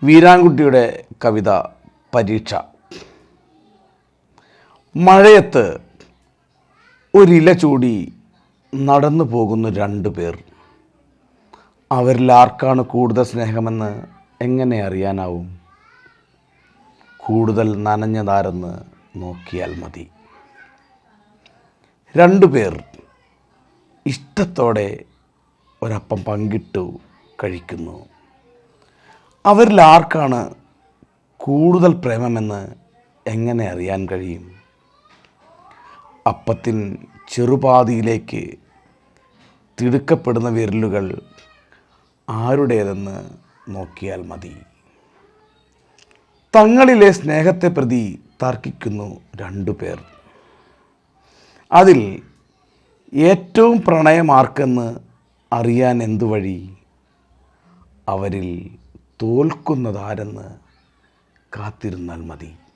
വീരാൻകുട്ടിയുടെ കവിത പരീക്ഷ. മഴയത്ത് ഒരില ചൂടി നടന്നു പോകുന്നു രണ്ടു പേർ. അവരിൽ ആർക്കാണ് കൂടുതൽ സ്നേഹമെന്ന് എങ്ങനെ അറിയാനാവും? കൂടുതൽ നനഞ്ഞതാരെന്ന് നോക്കിയാൽ മതി. രണ്ടു പേർ ഇഷ്ടത്തോടെ ഒരപ്പം പങ്കിട്ടു കഴിക്കുന്നു. അവരിൽ ആർക്കാണ് കൂടുതൽ പ്രേമമെന്ന് എങ്ങനെ അറിയാൻ കഴിയും? അപ്പത്തിൻ ചെറുപാതിയിലേക്ക് തിടുക്കപ്പെടുന്ന വിരലുകൾ ആരുടേതെന്ന് നോക്കിയാൽ മതി. തങ്ങളിലെ സ്നേഹത്തെ പ്രതി തർക്കിക്കുന്നു രണ്ടു പേർ. അതിൽ ഏറ്റവും പ്രണയമാർക്കെന്ന് അറിയാൻ എന്തു വഴി? അവരിൽ തോൽക്കുന്നതാരെന്ന് കാത്തിരുന്നാൽ മതി.